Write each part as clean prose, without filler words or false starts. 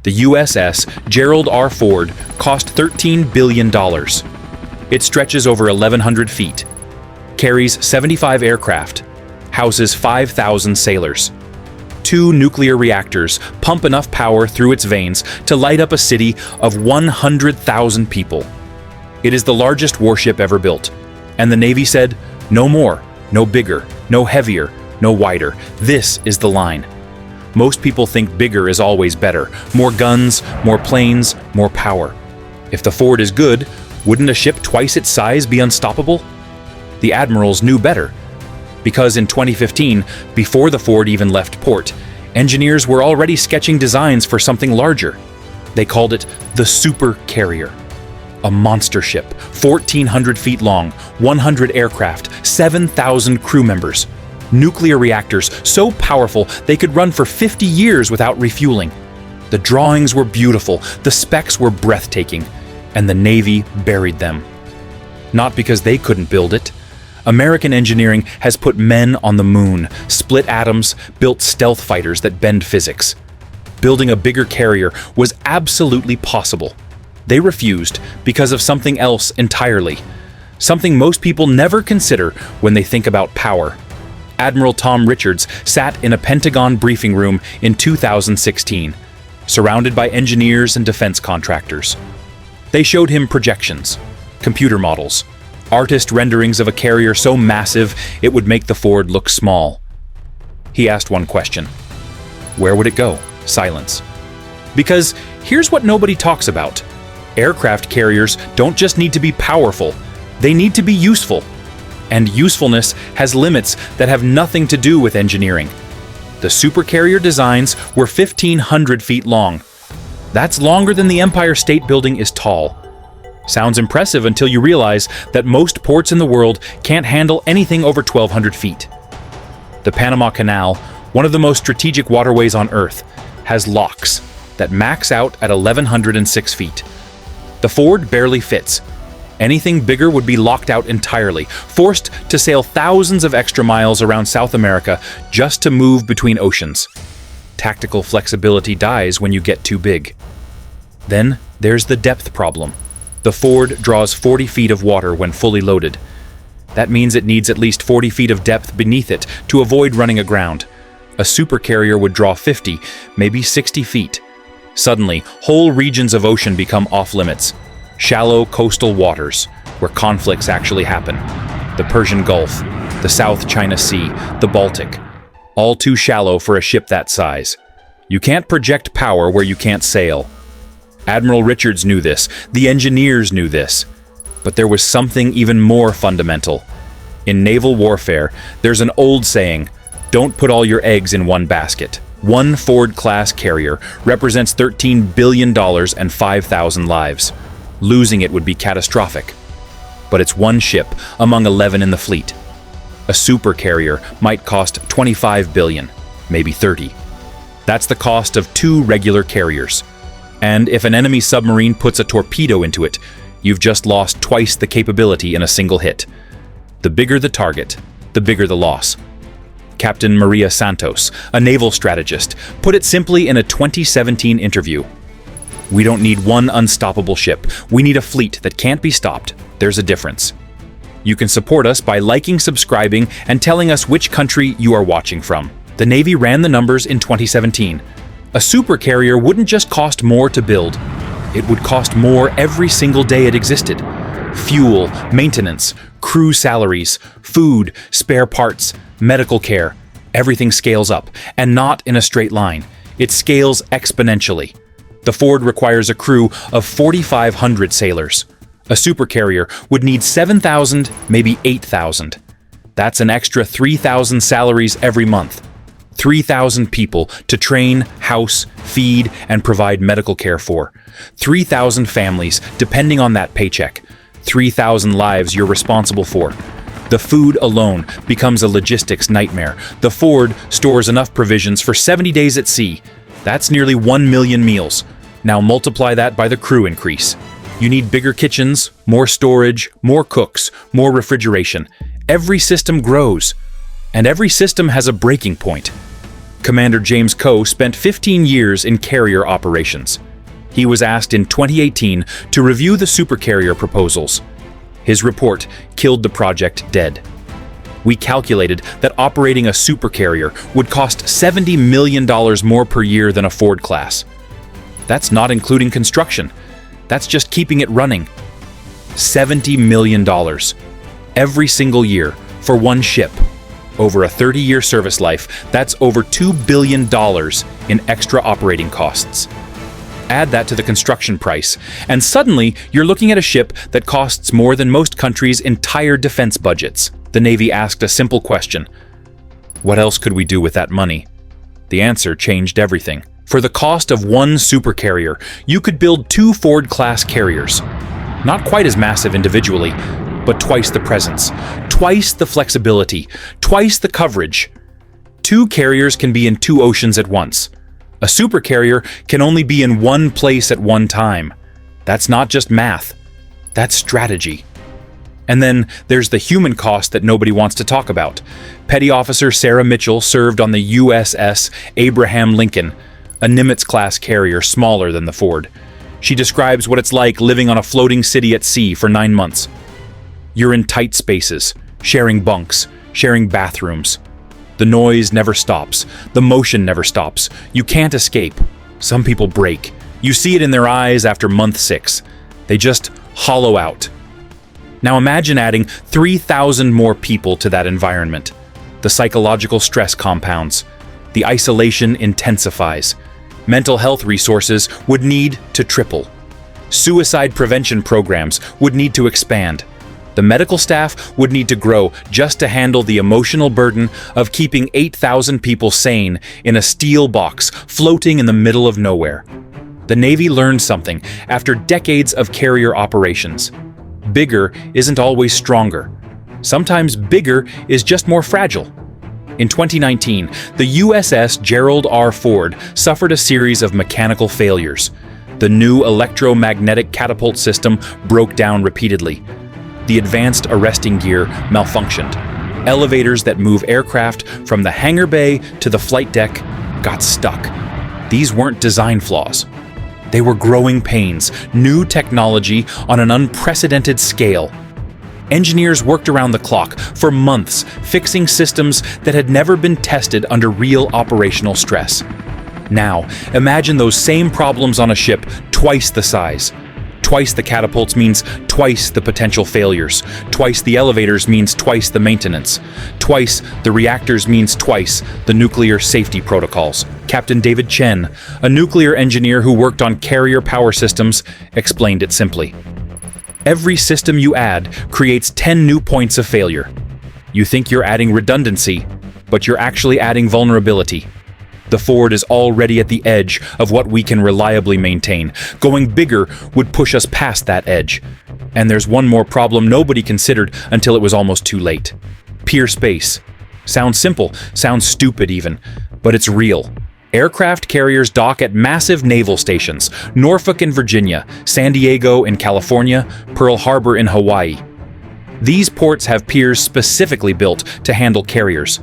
The USS Gerald R. Ford cost $13 billion. It stretches over 1,100 feet, carries 75 aircraft, houses 5,000 sailors. 2 nuclear reactors pump enough power through its veins to light up a city of 100,000 people. It is the largest warship ever built, and the Navy said, no more, no bigger, no heavier, no wider. This is the line. Most people think bigger is always better. More guns, more planes, more power. If the Ford is good, wouldn't a ship twice its size be unstoppable? The admirals knew better. Because in 2015, before the Ford even left port, engineers were already sketching designs for something larger. They called it the super carrier. A monster ship, 1,400 feet long, 100 aircraft, 7,000 crew members. Nuclear reactors so powerful they could run for 50 years without refueling. The drawings were beautiful, the specs were breathtaking, and the Navy buried them. Not because they couldn't build it. American engineering has put men on the moon, split atoms, built stealth fighters that bend physics. Building a bigger carrier was absolutely possible. They refused because of something else entirely. Something most people never consider when they think about power. Admiral Tom Richards sat in a Pentagon briefing room in 2016, surrounded by engineers and defense contractors. They showed him projections, computer models, artist renderings of a carrier so massive it would make the Ford look small. He asked one question. Where would it go? Silence. Because here's what nobody talks about. Aircraft carriers don't just need to be powerful, they need to be useful. And usefulness has limits that have nothing to do with engineering. The supercarrier designs were 1,500 feet long. That's longer than the Empire State Building is tall. Sounds impressive until you realize that most ports in the world can't handle anything over 1,200 feet. The Panama Canal, one of the most strategic waterways on Earth, has locks that max out at 1,106 feet. The Ford barely fits. Anything bigger would be locked out entirely, forced to sail thousands of extra miles around South America just to move between oceans. Tactical flexibility dies when you get too big. Then there's the depth problem. The Ford draws 40 feet of water when fully loaded. That means it needs at least 40 feet of depth beneath it to avoid running aground. A supercarrier would draw 50, maybe 60 feet. Suddenly, whole regions of ocean become off-limits. Shallow coastal waters, where conflicts actually happen. The Persian Gulf, the South China Sea, the Baltic. All too shallow for a ship that size. You can't project power where you can't sail. Admiral Richards knew this, the engineers knew this. But there was something even more fundamental. In naval warfare, there's an old saying, don't put all your eggs in one basket. One Ford-class carrier represents $13 billion and 5,000 lives. Losing it would be catastrophic. But it's one ship among 11 in the fleet. A supercarrier might cost $25 billion, maybe 30. That's the cost of 2 regular carriers. And if an enemy submarine puts a torpedo into it, you've just lost twice the capability in a single hit. The bigger the target, the bigger the loss. Captain Maria Santos, a naval strategist, put it simply in a 2017 interview. We don't need one unstoppable ship. We need a fleet that can't be stopped. There's a difference. You can support us by liking, subscribing, and telling us which country you are watching from. The Navy ran the numbers in 2017. A supercarrier wouldn't just cost more to build. It would cost more every single day it existed. Fuel, maintenance, crew salaries, food, spare parts, medical care. Everything scales up, and not in a straight line. It scales exponentially. The Ford requires a crew of 4,500 sailors. A supercarrier would need 7,000, maybe 8,000. That's an extra 3,000 salaries every month. 3,000 people to train, house, feed, and provide medical care for. 3,000 families depending on that paycheck. 3,000 lives you're responsible for. The food alone becomes a logistics nightmare. The Ford stores enough provisions for 70 days at sea. That's nearly 1 million meals. Now multiply that by the crew increase. You need bigger kitchens, more storage, more cooks, more refrigeration. Every system grows. And every system has a breaking point. Commander James Coe spent 15 years in carrier operations. He was asked in 2018 to review the supercarrier proposals. His report killed the project dead. We calculated that operating a supercarrier would cost $70 million more per year than a Ford class. That's not including construction. That's just keeping it running. $70 million every single year for one ship. Over a 30-year service life, that's over $2 billion in extra operating costs. Add that to the construction price, and suddenly you're looking at a ship that costs more than most countries' entire defense budgets. The Navy asked a simple question: what else could we do with that money? The answer changed everything. For the cost of one supercarrier, you could build 2 Ford-class carriers. Not quite as massive individually, but twice the presence, twice the flexibility, twice the coverage. 2 carriers can be in 2 oceans at once. A supercarrier can only be in one place at one time. That's not just math, that's strategy. And then there's the human cost that nobody wants to talk about. Petty Officer Sarah Mitchell served on the USS Abraham Lincoln, a Nimitz-class carrier smaller than the Ford. She describes what it's like living on a floating city at sea for 9 months. You're in tight spaces, sharing bunks, sharing bathrooms. The noise never stops. The motion never stops. You can't escape. Some people break. You see it in their eyes after month 6. They just hollow out. Now imagine adding 3,000 more people to that environment. The psychological stress compounds. The isolation intensifies. Mental health resources would need to triple. Suicide prevention programs would need to expand. The medical staff would need to grow just to handle the emotional burden of keeping 8,000 people sane in a steel box floating in the middle of nowhere. The Navy learned something after decades of carrier operations. Bigger isn't always stronger. Sometimes bigger is just more fragile. In 2019, the USS Gerald R. Ford suffered a series of mechanical failures. The new electromagnetic catapult system broke down repeatedly. The advanced arresting gear malfunctioned. Elevators that move aircraft from the hangar bay to the flight deck got stuck. These weren't design flaws. They were growing pains, new technology on an unprecedented scale. Engineers worked around the clock for months, fixing systems that had never been tested under real operational stress. Now, imagine those same problems on a ship twice the size. Twice the catapults means twice the potential failures. Twice the elevators means twice the maintenance. Twice the reactors means twice the nuclear safety protocols. Captain David Chen, a nuclear engineer who worked on carrier power systems, explained it simply. Every system you add creates 10 new points of failure. You think you're adding redundancy, but you're actually adding vulnerability. The Ford is already at the edge of what we can reliably maintain. Going bigger would push us past that edge. And there's one more problem nobody considered until it was almost too late. Pier space. Sounds simple, sounds stupid even, but it's real. Aircraft carriers dock at massive naval stations: Norfolk in Virginia, San Diego in California, Pearl Harbor in Hawaii. These ports have piers specifically built to handle carriers.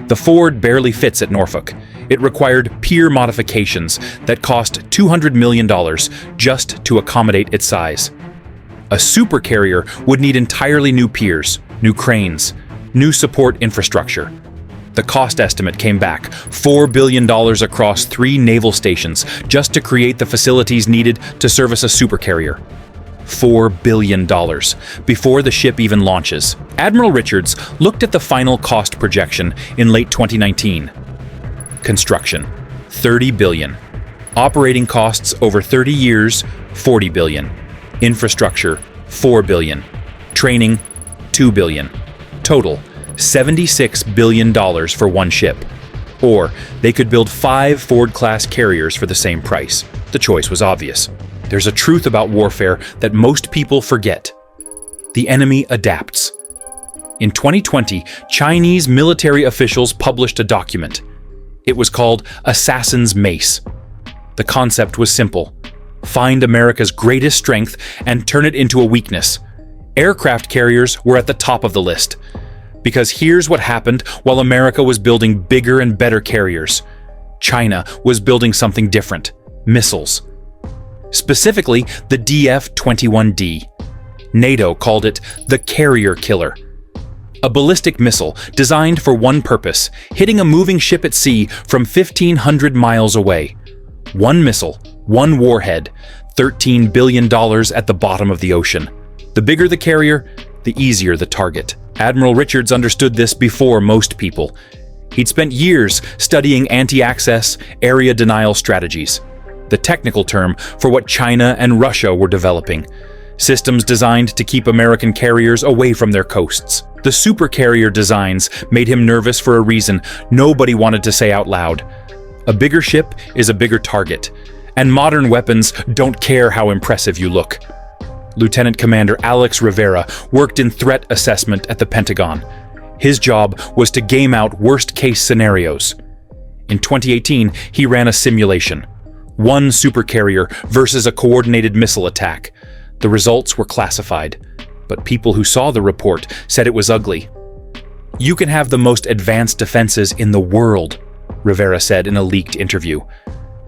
The Ford barely fits at Norfolk. It required pier modifications that cost $200 million just to accommodate its size. A supercarrier would need entirely new piers, new cranes, new support infrastructure. The cost estimate came back, $4 billion across 3 naval stations just to create the facilities needed to service a supercarrier. $4 billion before the ship even launches. Admiral Richards looked at the final cost projection in late 2019. Construction, $30 billion. Operating costs over 30 years, $40 billion. Infrastructure, $4 billion. Training, $2 billion. Total, $76 billion for one ship. Or they could build 5 Ford-class carriers for the same price. The choice was obvious. There's a truth about warfare that most people forget. The enemy adapts. In 2020, Chinese military officials published a document. It was called Assassin's Mace. The concept was simple. Find America's greatest strength and turn it into a weakness. Aircraft carriers were at the top of the list. Because here's what happened while America was building bigger and better carriers. China was building something different: missiles. Specifically, the DF-21D. NATO called it the carrier killer. A ballistic missile designed for one purpose: hitting a moving ship at sea from 1,500 miles away. One missile, one warhead, $13 billion at the bottom of the ocean. The bigger the carrier, the easier the target. Admiral Richards understood this before most people. He'd spent years studying anti-access, area denial strategies, the technical term for what China and Russia were developing. Systems designed to keep American carriers away from their coasts. The supercarrier designs made him nervous for a reason nobody wanted to say out loud. A bigger ship is a bigger target, and modern weapons don't care how impressive you look. Lieutenant Commander Alex Rivera worked in threat assessment at the Pentagon. His job was to game out worst-case scenarios. In 2018, he ran a simulation: one supercarrier versus a coordinated missile attack. The results were classified, but people who saw the report said it was ugly. "You can have the most advanced defenses in the world," Rivera said in a leaked interview.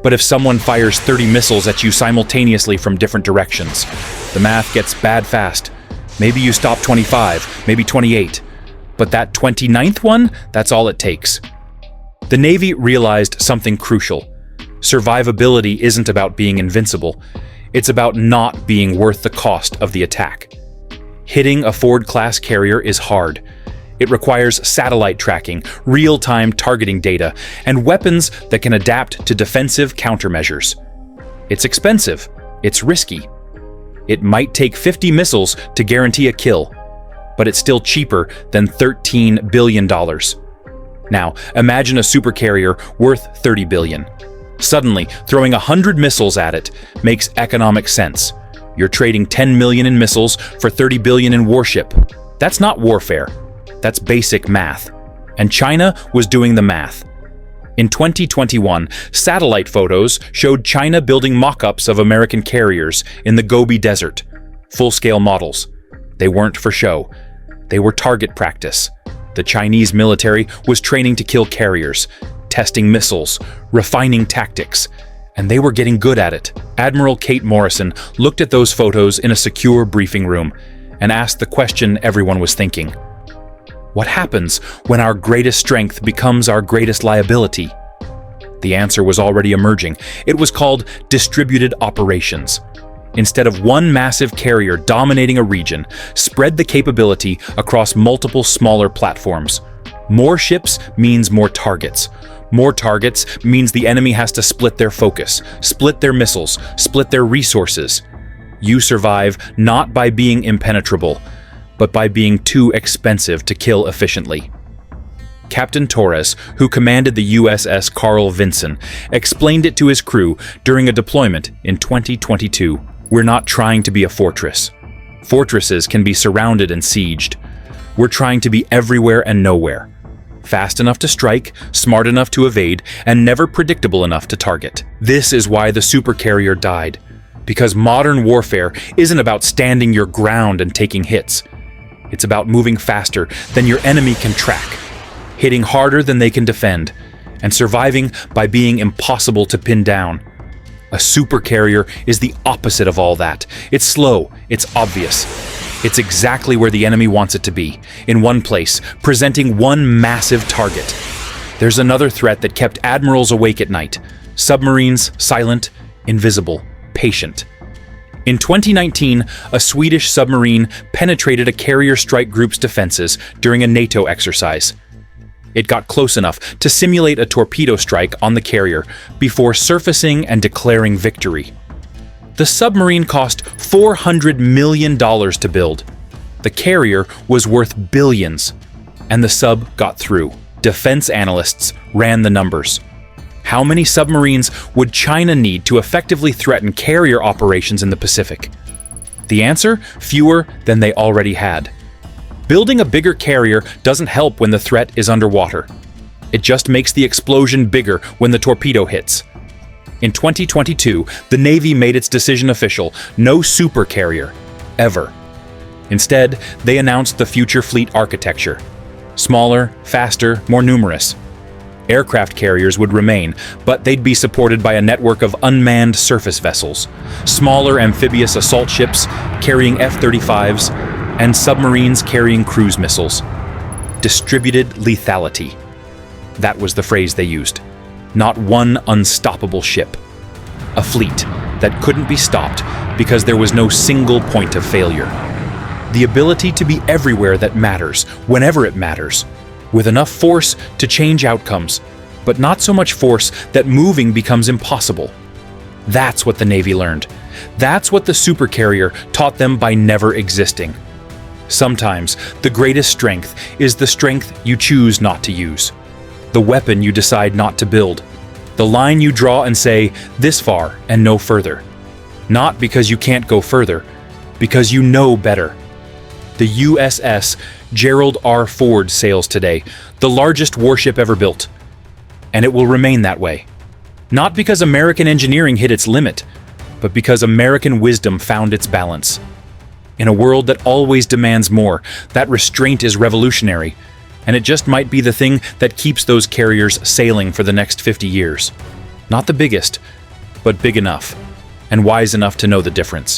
"But if someone fires 30 missiles at you simultaneously from different directions, the math gets bad fast. Maybe you stop 25, maybe 28. But that 29th one, that's all it takes." The Navy realized something crucial. Survivability isn't about being invincible. It's about not being worth the cost of the attack. Hitting a Ford-class carrier is hard. It requires satellite tracking, real-time targeting data, and weapons that can adapt to defensive countermeasures. It's expensive. It's risky. It might take 50 missiles to guarantee a kill, but it's still cheaper than $13 billion. Now, imagine a supercarrier worth $30 billion. Suddenly, throwing 100 missiles at it makes economic sense. You're trading $10 million in missiles for $30 billion in warship. That's not warfare. That's basic math. And China was doing the math. In 2021, satellite photos showed China building mock-ups of American carriers in the Gobi Desert. Full-scale models. They weren't for show. They were target practice. The Chinese military was training to kill carriers, testing missiles, refining tactics, and they were getting good at it. Admiral Kate Morrison looked at those photos in a secure briefing room and asked the question everyone was thinking: what happens when our greatest strength becomes our greatest liability? The answer was already emerging. It was called distributed operations. Instead of one massive carrier dominating a region, spread the capability across multiple smaller platforms. More ships means more targets. More targets means the enemy has to split their focus, split their missiles, split their resources. You survive not by being impenetrable, but by being too expensive to kill efficiently. Captain Torres, who commanded the USS Carl Vinson, explained it to his crew during a deployment in 2022. "We're not trying to be a fortress. Fortresses can be surrounded and sieged. We're trying to be everywhere and nowhere. Fast enough to strike, smart enough to evade, and never predictable enough to target." This is why the supercarrier died. Because modern warfare isn't about standing your ground and taking hits. It's about moving faster than your enemy can track, hitting harder than they can defend, and surviving by being impossible to pin down. A supercarrier is the opposite of all that. It's slow, it's obvious. It's exactly where the enemy wants it to be, in one place, presenting one massive target. There's another threat that kept admirals awake at night: submarines, silent, invisible, patient. In 2019, a Swedish submarine penetrated a carrier strike group's defenses during a NATO exercise. It got close enough to simulate a torpedo strike on the carrier before surfacing and declaring victory. The submarine cost $400 million to build. The carrier was worth billions, and the sub got through. Defense analysts ran the numbers. How many submarines would China need to effectively threaten carrier operations in the Pacific? The answer? Fewer than they already had. Building a bigger carrier doesn't help when the threat is underwater. It just makes the explosion bigger when the torpedo hits. In 2022, the Navy made its decision official: no supercarrier, ever. Instead, they announced the future fleet architecture: smaller, faster, more numerous. Aircraft carriers would remain, but they'd be supported by a network of unmanned surface vessels, smaller amphibious assault ships carrying F-35s, and submarines carrying cruise missiles. Distributed lethality. That was the phrase they used. Not one unstoppable ship. A fleet that couldn't be stopped because there was no single point of failure. The ability to be everywhere that matters, whenever it matters, with enough force to change outcomes, but not so much force that moving becomes impossible. That's what the Navy learned. That's what the supercarrier taught them by never existing. Sometimes, the greatest strength is the strength you choose not to use. The weapon you decide not to build. The line you draw and say, this far and no further. Not because you can't go further, because you know better. The USS Gerald R. Ford sails today, the largest warship ever built. And it will remain that way. Not because American engineering hit its limit, but because American wisdom found its balance. In a world that always demands more, that restraint is revolutionary, and it just might be the thing that keeps those carriers sailing for the next 50 years. Not the biggest, but big enough, and wise enough to know the difference.